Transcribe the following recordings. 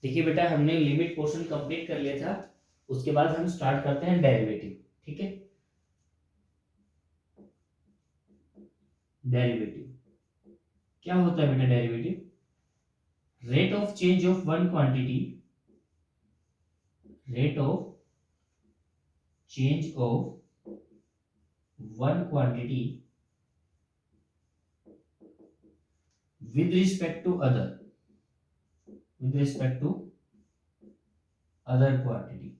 देखिए बेटा, हमने लिमिट पोर्शन कंप्लीट कर लिया था, उसके बाद हम स्टार्ट करते हैं डेरिवेटिव। ठीक है, डेरिवेटिव क्या होता है बेटा? Derivative rate of change of one quantity, rate of change of one quantity with respect to other, with respect to other quantity।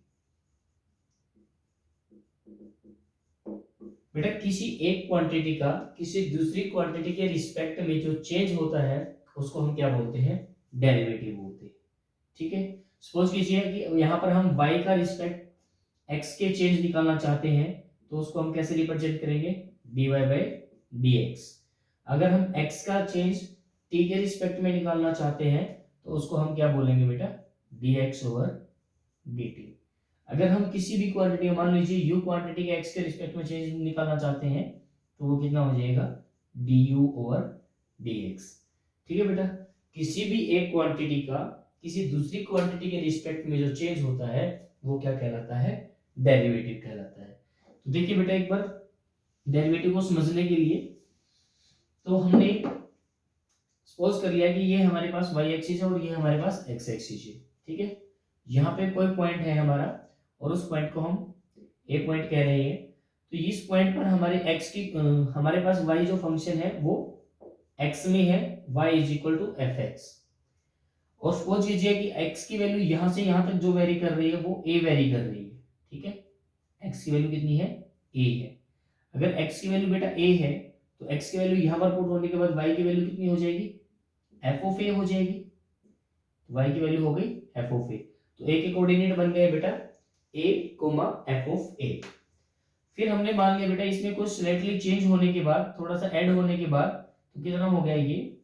बेटा, किसी एक क्वांटिटी का किसी दूसरी क्वांटिटी के रिस्पेक्ट में जो चेंज होता है उसको हम क्या बोलते हैं? डेरिवेटिव बोलते हैं। ठीक है, सपोज कीजिए कि यहाँ पर हम y का रिस्पेक्ट x के चेंज निकालना चाहते हैं, तो उसको हम कैसे रिप्रेजेंट करेंगे? dy by dx। अगर हम x का चेंज t के रिस्पेक्ट में निकालना चाहते हैं तो उसको हम क्या बोलेंगे बेटा? dx over dt। अगर हम किसी भी क्वांटिटी, मान लीजिए u क्वांटिटी के x के रिस्पेक्ट में चेंज निकालना चाहते हैं तो वो कितना हो जाएगा? du over dx। ठीक है बेटा, किसी भी एक क्वांटिटी का किसी दूसरी क्वांटिटी के रिस्पेक्ट में जो चेंज होता है वो क्या कहलाता है? डेरिवेटिव कहलाता है। तो देखिए बेटा, एक बार डेरिवेटिव को समझने के लिए तो हमने सपोज कर लिया कि ये हमारे पास y एक्सिस है और ये हमारे पास x एक्सिस है। ठीक है, यहाँ पे कोई पॉइंट है हमारा और उस पॉइंट को हम a पॉइंट कह रहे हैं। तो इस पॉइंट पर हमारे x की हमारे पास y जो फंक्शन है वो x में है, y is equal to f x. और सपोज कीजिए कि x की वैल्यू यहाँ से यहाँ तक जो वेरी कर रही है वो a वेरी कर रही है। ठीक है, x की वैल्यू कितनी है? a है। अगर x की वैल्यू बेटा a है तो x की वैल्यू यहाँ पर पुट होने के बाद y की वैल्यू कितनी हो जाएगी? एफ ऑफ ए हो जाएगी। y की वैल्यू हो गई एफ ऑफ ए। तो a के कोऑर्डिनेट बन गए बेटा a कोमा एफ ऑफ ए। फिर हमने मान लिया बेटा इसमें कुछ स्लाइटली चेंज होने के बाद, थोड़ा सा ऐड होने के बाद, तो कितना हो गया? ये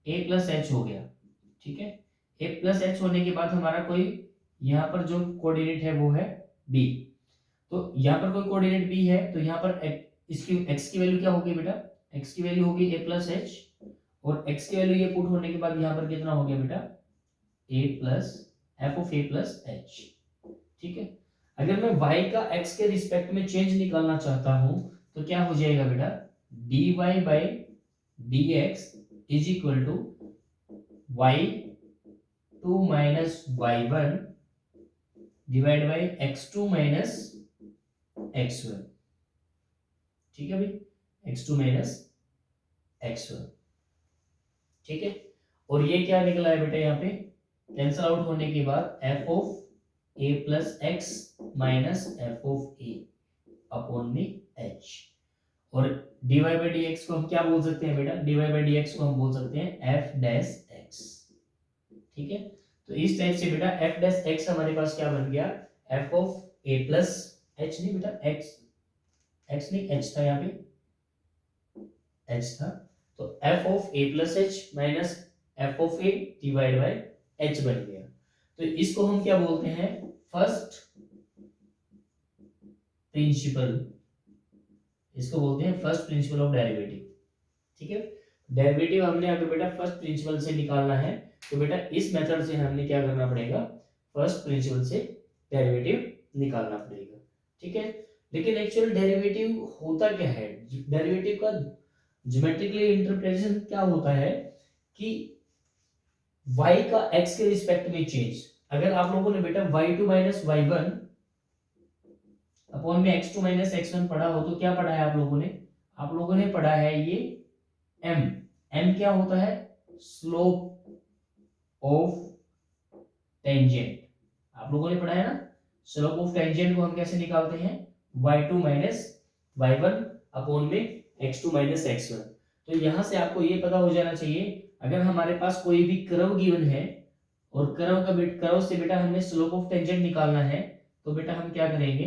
a प्लस एच हो गया। ठीक है, a प्लस एच होने के बाद हमारा कोई यहाँ पर जो कोऑर्डिनेट है वो है b। तो यहाँ पर कोई कोऑर्डिनेट b है तो यहाँ पर इसकी x की वैल्यू क्या होगी बेटा? x की वैल्यू होगी a प्लस एच, और x की वैल्यू ये पुट होने के बाद यहाँ पर कितना हो गया बेटा? a plus F of A plus H. ठीक है, अगर मैं y का x के रिस्पेक्ट में चेंज निकालना चाहता हूं तो क्या हो जाएगा बेटा? dy by dx is equal to y2 minus y1 divide by x2 minus x1। ठीक है भाई, x2 माइनस x1। ठीक है, और ये क्या निकला है बेटा? यहाँ पे कैंसल आउट होने के बाद F of A plus x minus F of A upon में एच। और dy बाई डी एक्स को हम क्या बोल सकते हैं बेटा? dy बाई डी एक्स को हम बोल सकते हैं एफ डैश एक्स। ठीक है, तो इस टाइप से बेटा एफ डैश एक्स हमारे पास क्या बन गया? F of A plus H, नहीं बेटा एक्स, एक्स नहीं एच था, यहाँ पे एच था। तो F of A plus H minus F of A divide by H बन गया। तो इसको हम क्या बोलते हैं? फर्स्ट प्रिंसिपल, इसको बोलते हैं फर्स्ट प्रिंसिपल ऑफ डेरिवेटिव। ठीक है, डेरिवेटिव हमने अगर बेटा फर्स्ट प्रिंसिपल से निकालना है तो बेटा इस मेथड से हमने क्या करना पड़ेगा? फर्स्ट प्रिंसिपल से डेरिवेटिव निकालना पड़ेगा। ठीक है, लेकिन एक्चुअल डेरिवेटिव होता क्या है? डेरिवेटिव का ज्योमेट्रिकली इंटरप्रिटेशन क्या होता है कि y का x के रिस्पेक्ट में चेंज। अगर आप लोगों ने बेटा y2 माइनस y1 अपॉन में x2 माइनस x1 पढ़ा हो तो क्या पढ़ा है आप लोगों ने? आप लोगों ने पढ़ा है ये m। m क्या होता है? Slope of tangent. आप लोगों ने पढ़ा है ना? स्लोप ऑफ टेंजेंट को हम कैसे निकालते हैं? y2 माइनस y1 अपॉन में x2 माइनस x1। तो यहां से आपको ये पता हो जाना चाहिए, अगर हमारे पास कोई भी कर्व गिवन है और कर्व से बेटा हमें स्लोप ऑफ टेंजेंट निकालना है तो बेटा हम क्या करेंगे?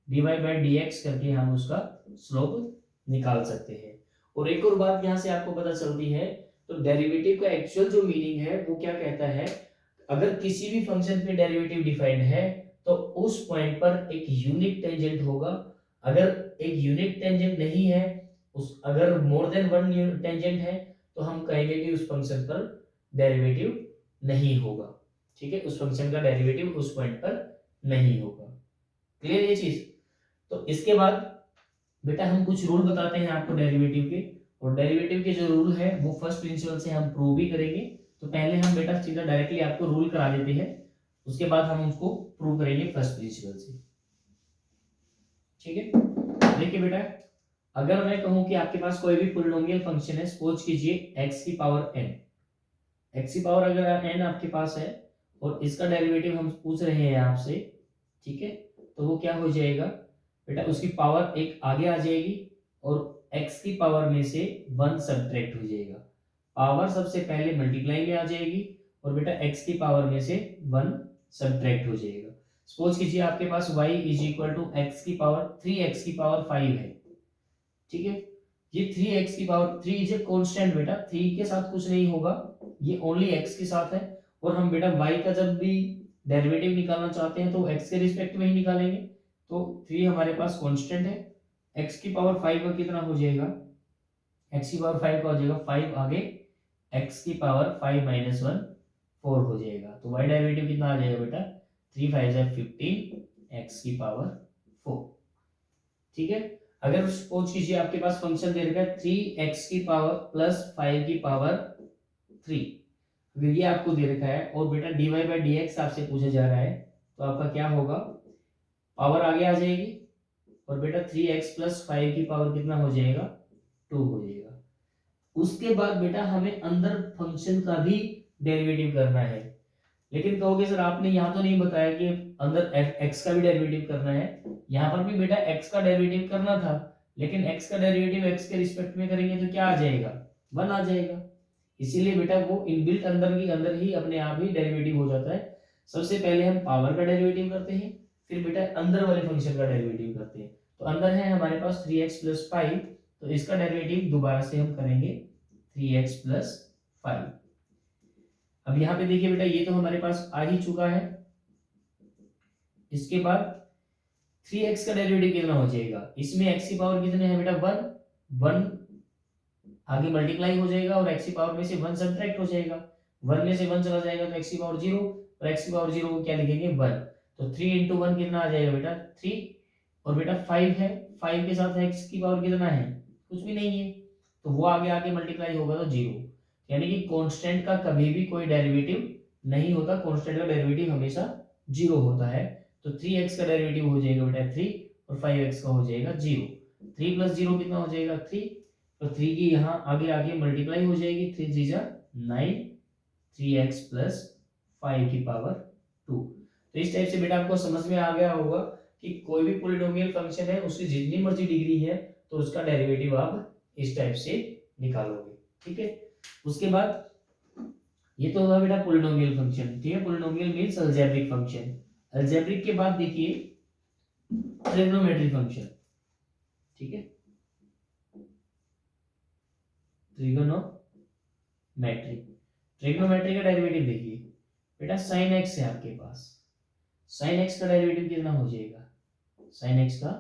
dy बाई dx करके हम उसका स्लोप निकाल सकते हैं। और एक और बात यहां से आपको पता चलती है, तो डेरिवेटिव का एक्चुअल जो मीनिंग है वो क्या कहता है? अगर किसी भी फंक्शन पे डेरिवेटिव डिफाइंड है तो उस पॉइंट पर एक यूनिक टेंजेंट होगा। अगर एक यूनिक टेंजेंट नहीं है, अगर मोर देन वन टेंजेंट है तो हम कहेंगे कि उस फंक्शन पर डेरिवेटिव नहीं होगा। ठीक है, उस फंक्शन का डेरिवेटिव उस पॉइंट पर नहीं होगा। क्लियर ये चीज। तो इसके बाद बेटा हम कुछ रूल बताते हैं आपको डेरिवेटिव के, और डेरिवेटिव के जो रूल है वो फर्स्ट प्रिंसिपल से हम प्रूव भी करेंगे। तो पहले हम बेटा सीधा डायरेक्टली आपको रूल करा देते हैं, उसके बाद हम उसको प्रूव करेंगे फर्स्ट प्रिंसिपल से। ठीक है, देखिए बेटा, अगर मैं कहूं कि आपके पास कोई भी पोलिनोमियल फंक्शन है, सपोज कीजिए x की पावर n, x की पावर अगर n आपके पास है और इसका डेरिवेटिव हम पूछ रहे हैं आपसे, ठीक है, तो वो क्या हो जाएगा बेटा, उसकी पावर एक आगे आ जाएगी और x की पावर में से 1 सब्ट्रैक्ट हो जाएगा। पावर सबसे पहले मल्टीप्लाई में आ जाएगी और बेटा x की पावर में से 1 सब्ट्रैक्ट हो जाएगा। सपोज कीजिए आपके पास y is equal to x की पावर 3x की पावर 5 है, ठीक है, ये 3x की पावर 3 इज ए कांस्टेंट बेटा, 3 के साथ कुछ नहीं होगा, ये ओनली x के साथ है। और हम बेटा y का जब भी डेरिवेटिव निकालना चाहते हैं तो x के रिस्पेक्ट में ही निकालेंगे। तो 3 हमारे पास कांस्टेंट है, x की पावर 5 का कितना हो जाएगा, x की पावर 5 का हो जाएगा 5 आगे x की पावर 5 माइनस 1 4 हो जाएगा। तो y डेरिवेटिव कितना आ जाएगा बेटा, 3 5 15 x की पावर 4। ठीक है, अगर सपोज कीजिए आपके पास फंक्शन दे रखा है 3x की पावर प्लस 5 की पावर 3, अगर ये आपको दे रखा है और बेटा dy बाई डी एक्स आपसे पूछा जा रहा है, तो आपका क्या होगा, पावर आगे आ जाएगी और बेटा 3x प्लस 5 की पावर कितना हो जाएगा, 2 हो जाएगा। उसके बाद बेटा हमें अंदर फंक्शन का भी डेरिवेटिव करना है, लेकिन कहोगे सर आपने यहाँ तो नहीं बताया कि अंदर x का भी डेरिवेटिव करना है। यहाँ पर भी बेटा x का डेरिवेटिव करना था, लेकिन x का डेरिवेटिव x के रिस्पेक्ट में करेंगे तो क्या आ जाएगा, 1 आ जाएगा। इसीलिए बेटा वो इनबिल्ट अंदर ही अपने आप ही डेरिवेटिव हो जाता है। सबसे पहले हम पावर का डेरिवेटिव करते हैं, फिर बेटा अंदर वाले फंक्शन का डेरिवेटिव करते हैं। तो अंदर है हमारे पास 3x प्लस 5, तो इसका डेरिवेटिव दोबारा से हम करेंगे 3x प्लस 5। अब यहाँ पे देखिए बेटा ये तो हमारे पास आ ही चुका है। इसके बाद 3x का डेरिवेटिव कितना हो जाएगा, इसमें x की पावर कितने है बेटा 1 आगे मल्टीप्लाई हो जाएगा और x की पावर में से 1 सब्ट्रैक्ट हो जाएगा, 1 में से 1 चला जाएगा तो x की पावर 0 और x की पावर 0 को क्या लिखेंगे 1। तो 3 इंटू 1 कितना आ जाएगा बेटा 3, और बेटा 5 है, 5 के साथ x की पावर कितना है, कुछ भी नहीं है, तो वो आगे आके मल्टीप्लाई होगा तो 0। यानी कि कांस्टेंट का कभी भी कोई डेरिवेटिव नहीं होता, कांस्टेंट का डेरिवेटिव हमेशा 0 होता है। तो 3x का डेरिवेटिव हो जाएगा बेटा 3 और 5x का हो जाएगा 0। 3 प्लस 0 कितना हो जाएगा 3, तो 3 की यहाँ आगे आगे मल्टीप्लाई हो जाएगी, 3 3 जा 9, 3x प्लस 5 की पावर 2। तो इस टाइप से बेटा आपको समझ में आ गया होगा कि कोई भी पॉलिनोमियल फंक्शन है उसकी जितनी मर्जी डिग्री है तो उसका डेरिवेटिव आप इस टाइप से निकालोगे। ठीक है, उसके बाद ये तो होगा बेटा पॉलिनोमियल फंक्शन। ठीक है, polynomial means algebraic function. Algebraic के बाद देखिए ट्रिग्नोमेट्री फंक्शन। ठीक है, ट्रिग्नोमेट्री, ट्रिग्नोमेट्री का डेरिवेटिव देखिए बेटा sin x है आपके पास, sin x का डेरिवेटिव कितना हो जाएगा, sin x का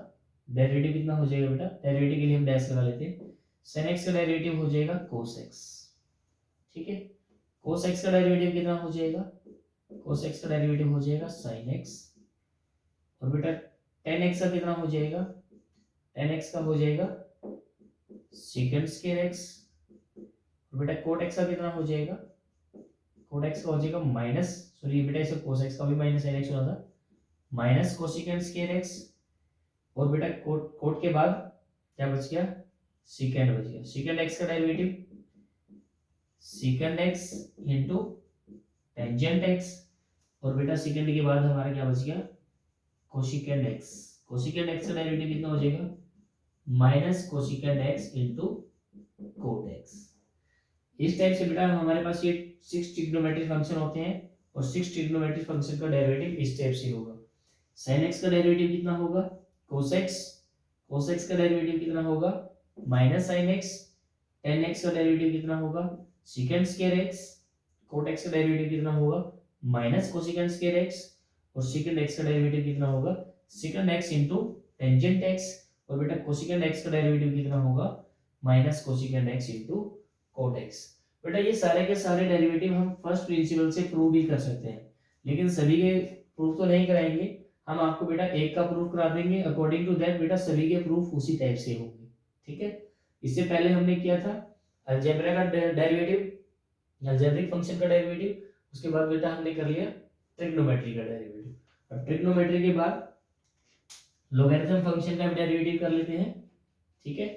डेरिवेटिव कितना हो जाएगा बेटा, डेरिवेटिव के लिए हम डैश लगा लेते हैं, sin x का डेरिवेटिव हो जाएगा cos x। ठीक है, cos x का डेरिवेटिव कितना हो जाएगा, cos x का डेरिवेटिव हो जाएगा sin x, और बेटा tan x का कितना हो जाएगा, tan x का हो जाएगा secant square x, और बेटा cot x का कितना हो जाएगा, cot x का हो जाएगा माइनस, सॉरी बेटा इसे cos x का भी माइनस sin x होना था, माइनस कोसिकेंट स्क्वायर x, और बेटा कोट के बाद क्या बच गया, secant बच गया। secant x का derivative secant x into tangent x, और बेटा secant के बाद हमारा क्या बच गया, कोसिकेंट x। कोसिकेंट x का डेरिवेटिव कितना हो जाएगा, minus cosecant x into coat x। इस टाइप से बेटा हमारे पास ये 6 ट्रिग्नोमेट्रिक फंक्शन होते हैं, और 6 ट्रिग्नोमेट्रिक फंक्शन का डेरिवेटिव इस टाइप से होगा। sin x का डेरिवेटिव कितना होगा, cos x, cos x का डेरिवेटिव कितना होगा minus sin x, tan x का डेरिवेटिव कितना होगा secant square x, cot x का डेरिवेटिव कितना होगा माइनस कोसिकेंट स्क्वायर x, और secant x का डेरिवेटिव कितना होगा secant x into tangent x, और बेटा कोसिकेंट x का डेरिवेटिव कितना होगा minus cosecant x into coat x। बेटा ये सारे के सारे डेरिवेटिव हम फर्स्ट प्रिंसिपल से प्रूव भी कर सकते हैं। लेकिन सभी के प्रूफ तो नहीं कराएंगे, हम आपको बेटा एक का प्रूफ करा देंगे, अकॉर्डिंग टू दैट बेटा सभी के प्रूफ उसी टाइप से होंगे। ठीक है, इससे पहले हमने किया था अलजेब्रा का डेरिवेटिव, अलजेब्रिक फंक्शन का डेरिवेटिव, उसके बाद बेटा हमने कर लिया ट्रिग्नोमेट्री का डेरिवेटिव। अब ट्रिग्नोमेट्री के बाद लोगैरिथम फंक्शन का डेरिवेटिव कर लेते हैं। ठीक है,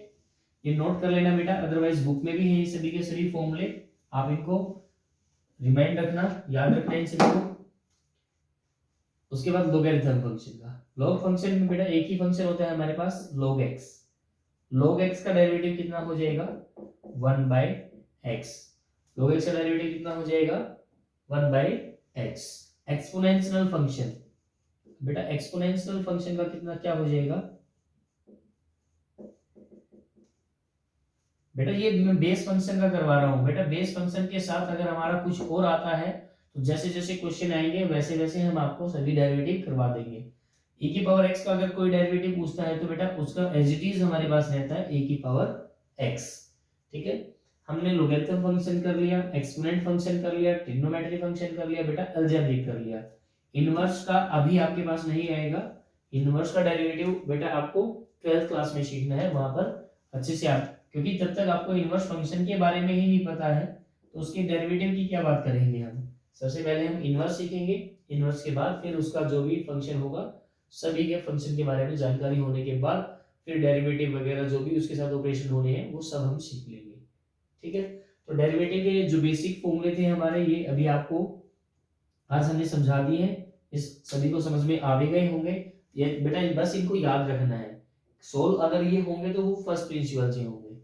ये नोट कर लेना बेटा, अदरवाइज बुक में भी है ये सभी के सभी फॉर्मूले, आप इनको रिमाइंड रखना, याद रखना इन सभी को। उसके बाद लोगैरिथम फंक्शन का, लॉग फंक्शन में बेटा एक ही फंक्शन होता है हमारे पास log x, log x का डेरिवेटिव कितना हो जाएगा 1/x, log x का डेरिवेटिव कितना हो जाएगा 1/x। एक्सपोनेंशियल फंक्शन बेटा, एक्सपोनेंशियल फंक्शन का कितना क्या हो जाएगा बेटा, ये मैं बेस फंक्शन का करवा रहा हूँ बेटा, बेस फंक्शन के साथ अगर हमारा कुछ और आता है तो जैसे जैसे क्वेश्चन आएंगे वैसे वैसे हम आपको सभी डेरिवेटिव करवा देंगे। e की पावर x का अगर कोई डेरिवेटिव पूछता है तो बेटा उसका एज इट इज हमारे पास रहता है e की पावर x। ठीक है, हमने लोगैरिथम फंक्शन कर लिया, एक्सपोनेंट फंक्शन कर लिया, ट्रिग्नोमेट्री फंक्शन कर लिया बेटा, अलजेब्रिक कर लिया। इनवर्स का अभी आपके पास नहीं आएगा, इनवर्स का डेरिवेटिव बेटा आपको 12th क्लास में सीखना है, वहां पर अच्छे से आप, क्योंकि जब तक आपको इनवर्स फंक्शन के बारे में ही नहीं पता है तो उसके डेरिवेटिव की क्या बात करेंगे हम। सबसे पहले हम इनवर्स सीखेंगे, इनवर्स के बाद फिर उसका जो भी फंक्शन होगा सभी के फंक्शन के बारे में जानकारी होने के बाद फिर डेरिवेटिव वगैरह जो भी उसके साथ ऑपरेशन होने हैं वो सब हम सीख लेंगे। ठीक है, तो डेरिवेटिव के जो बेसिक फॉर्मूले थे हमारे ये अभी आपको आज हमने समझा दिए हैं, इस सभी को समझ में आ भी गए होंगे। ये बेटा बस इनको याद रखना है, सोल्व अगर ये होंगे तो वो फर्स्ट प्रिंसिपल से होंगे।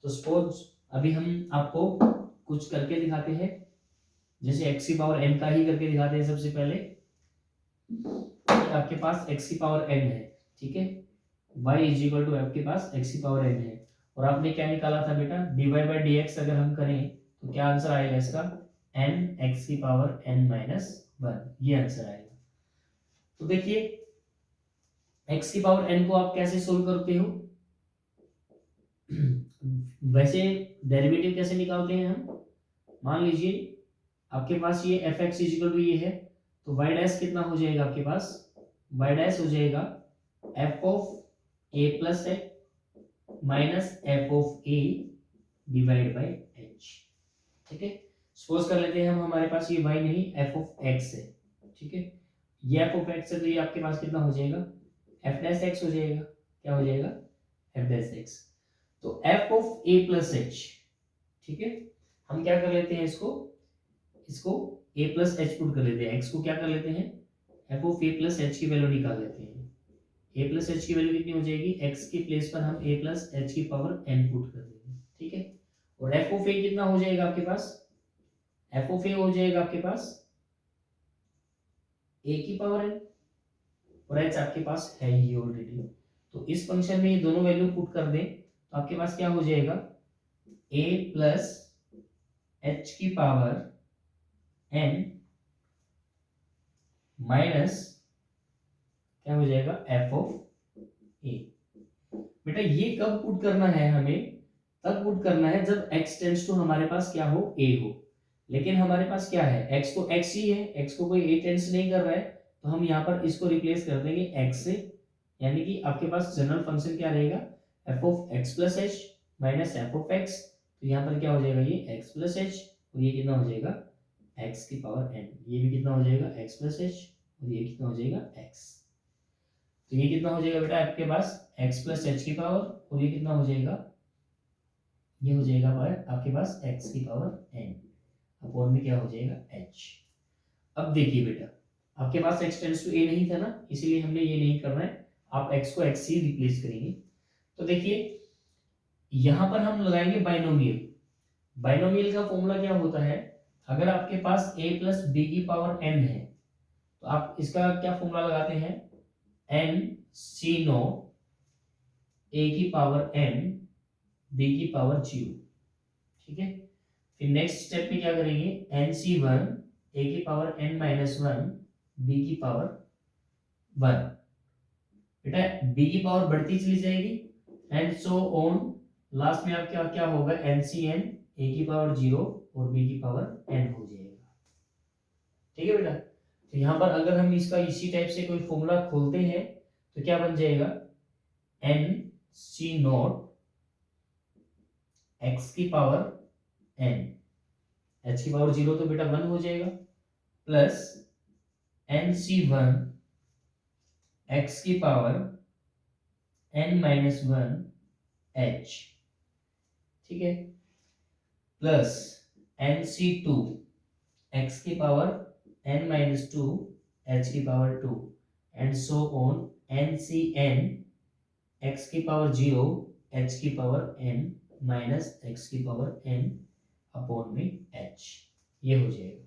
तो सपोज अभी हम आपको कुछ करके दिखाते हैं, जैसे x की पावर n का ही करके दिखाते हैं। सबसे पहले आपके पास x की पावर n है, ठीक है, y इज इक्वल टू आपके पास x की पावर n है, और आपने क्या निकाला था बेटा dy/dx अगर हम करें तो क्या आंसर आएगा इसका n x की पावर n माइनस 1, ये आंसर आएगा। तो देखिए x की पावर n को आप कैसे सोल्व करते हो वैसे डेरिवेटिव कैसे निकालते हैं हम, मान लीजिए आपके पास ये एफ एक्स इजिकल टू ये है, तो वाई डैश कितना हो जाएगा आपके पास, वाई डैश हो जाएगा F of A plus A minus F of A divide by H. ठीक है, सपोज कर लेते हैं हम, हमारे पास ये वाई नहीं एफ ऑफ एक्स है। ठीक है, ये एफ ऑफ एक्स है तो ये आपके पास कितना हो जाएगा एफ डैश एक्स हो जाएगा, क्या हो जाएगा एफ डैश एक्स। तो F of A plus H, ठीक है, हम क्या कर लेते हैं इसको a प्लस एच पुट कर लेते हैं, x को क्या कर लेते हैं F of A plus H की वैल्यू निकाल लेते हैं। a प्लस एच की वैल्यू कितनी हो जाएगी, x की प्लेस पर हम a प्लस एच की पावर n पुट कर देंगे। ठीक है, और एफ ऑफ ए कितना हो जाएगा आपके पास, एफ ऑफ ए हो जाएगा आपके पास a की पावर n, और h आपके पास है ही ऑलरेडी। तो इस फंक्शन में ये दोनों वैल्यू पुट कर दें तो आपके पास क्या हो जाएगा a प्लस एच की पावर n माइनस क्या हो जाएगा एफ ऑफ ए। बेटा ये कब पुट करना है हमें, तब पुट करना है जब x टेंड्स टू हमारे पास क्या हो a हो, लेकिन हमारे पास क्या है x तो x ही है, x को कोई a टेंड्स नहीं कर रहा है, तो हम यहाँ पर इसको रिप्लेस कर देंगे x से, यानी कि आपके पास जनरल फंक्शन क्या रहेगा F of x plus H minus F of x, तो यहाँ पर क्या हो जाएगा ये एक्स प्लस एच, और ये कितना हो जाएगा x की पावर n, ये भी कितना हो जाएगा x प्लस एच, और ये कितना हो जाएगा x। तो ये कितना हो जाएगा बेटा आपके पास x प्लस एच की पावर, और ये कितना हो जाएगा, ये हो जाएगा आपके पास x की पावर n अपॉन में क्या हो जाएगा h। अब देखिए बेटा आपके पास x टेंड्स टू a नहीं था ना, इसीलिए हमने ये नहीं करना है, आप x को x से रिप्लेस करेंगे। तो देखिए यहां पर हम लगाएंगे बाइनोमियल, बाइनोमियल का फॉर्मूला क्या होता है, अगर आपके पास a प्लस बी की पावर n है तो आप इसका क्या फॉर्मूला लगाते हैं n c नॉट a की पावर n b की पावर 0। ठीक है, फिर नेक्स्ट स्टेप में क्या करेंगे nc1 a की पावर n माइनस 1 b की पावर 1, बेटा b की पावर बढ़ती चली जाएगी एंड सो ऑन, लास्ट में आपका क्या होगा ncn a की पावर 0 और b की पावर n हो जाएगा। ठीक है बेटा, तो यहाँ पर अगर हम इसका इसी टाइप से कोई फॉर्मूला खोलते हैं तो क्या बन जाएगा, एन सी नॉट एक्स की पावर एन, एच की पावर 0 तो बेटा 1 हो जाएगा, plus n c one x की power n minus one h, ठीक है, plus n c two x की power n minus two h की power 2 and so on n c n x की पावर 0 एच की पावर एन माइनस एक्स की power n upon में h, ये हो जाएगा।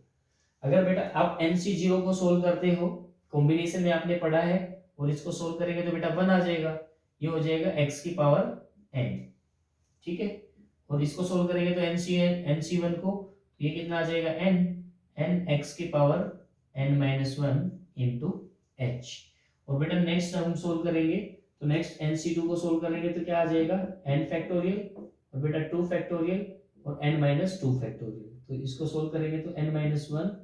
अगर बेटा आप NC0 को सोल्व करते हो, कॉम्बिनेशन में आपने पढ़ा है, और इसको सोल्व करेंगे तो बेटा 1 आ जाएगा, ये हो जाएगा x की पावर n, ठीक है, और इसको सोल्व करेंगे तो NC1 को ये कितना आ जाएगा n x की power n minus one into H, और बेटा नेक्स्ट हम सोल्व करेंगे तो नेक्स्ट NC2 को सोल्व करेंगे तो क्या आ जाएगा n फैक्टोरियल, और बेटा 2 फैक्टोरियल और n माइनस 2 फैक्टोरियल, तो इसको सोल्व करेंगे तो n minus one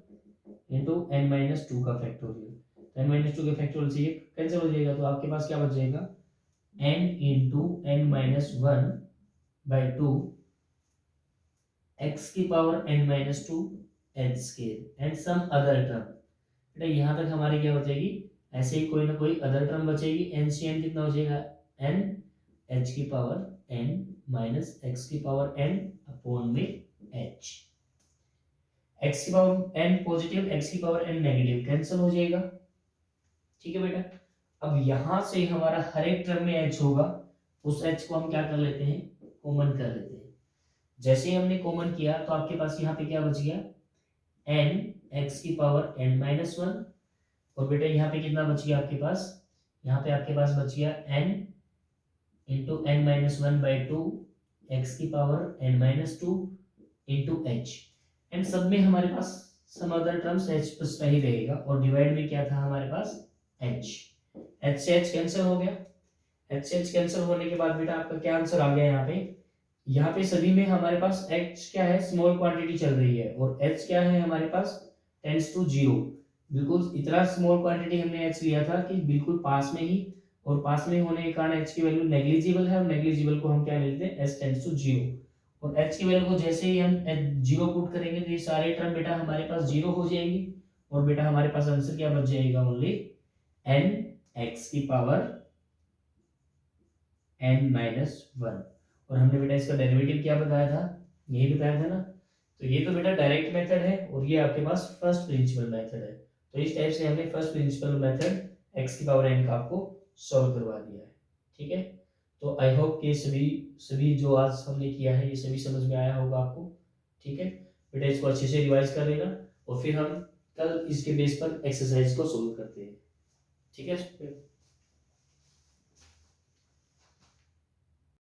into n minus two का फैक्टोरियल, तो एन माइनस टू के फैक्टोरियल से ये कैंसिल हो जाएगा, तो आपके पास क्या बच जाएगा, n into n minus one by two x की power n minus two h square and some other term. बेटा यहाँ तक हमारी क्या बचेगी, ऐसे ही कोई ना कोई अदर टर्म बचेगी, एन सी एन कितना हो जाएगा, एन एच की पावर एन माइनस एक्स की पावर एन अपॉन में एच, एक्स की पावर एन पॉजिटिव एक्स की पावर एन नेगेटिव कैंसिल हो जाएगा, ठीक है बेटा। अब यहां से हमारा हर एक टर्म में एच होगा, उस एच को हम क्या कर लेते हैं, कॉमन कर लेते हैं। जैसे ही हमने कॉमन किया तो आपके पास यहाँ पे क्या बच गया, एन एक्स की पावर एन माइनस वन, और बेटा यहाँ पे कितना बच गया आपके पास, यहाँ पे आपके पास बच गया n into n minus one by two x की power n minus two into h, and सब में हमारे पास सम अदर टर्म्स एच बचता ही रहेगा, और डिवाइड में क्या था हमारे पास एच, एच से एच कैंसिल हो गया, एच से एच कैंसिल होने के बाद बेटा आपका क्या आंसर आ गया, यहाँ पे सभी में हमारे पास एच क्या है, स्मॉल क्वांटिटी चल रही है, और एच क्या है हमारे पास टेंड्स टू जीरो, बिल्कुल इतना स्मॉल क्वांटिटी हमने एच लिया था कि बिल्कुल पास में ही, और पास में होने के कारण एच की वैल्यू नेग्लिजिबल है, और नेग्लिजिबल को हम क्या लेते हैं, एच टेंड्स टू जीरो, और एच की वैल्यू को जैसे ही हम जीरो पुट करेंगे तो ये सारे टर्म बेटा हमारे पास जीरो हो जाएंगी, और बेटा हमारे पास आंसर क्या बच जाएगा, ओनली एन एक्स की पावर एन माइनस वन, और हमने बेटा इसका डेरिवेटिव क्या बताया था, यही बताया था ना, तो ये तो बेटा डायरेक्ट मेथड है, और ये आपके पास फर्स्ट प्रिंसिपल मेथड है, तो इस टाइप से हमने फर्स्ट प्रिंसिपल मेथड एक्स की पावर एन का आपको सॉल्व करवा दिया है, ठीक है। तो आई होप कि सभी सभी जो आज हमने किया है ये सभी समझ में आया होगा आपको, ठीक है बेटा, इसको अच्छे से रिवाइज कर लेना, और फिर हम कल इसके बेस पर एक्सरसाइज को सोल्व करते हैं, ठीक है।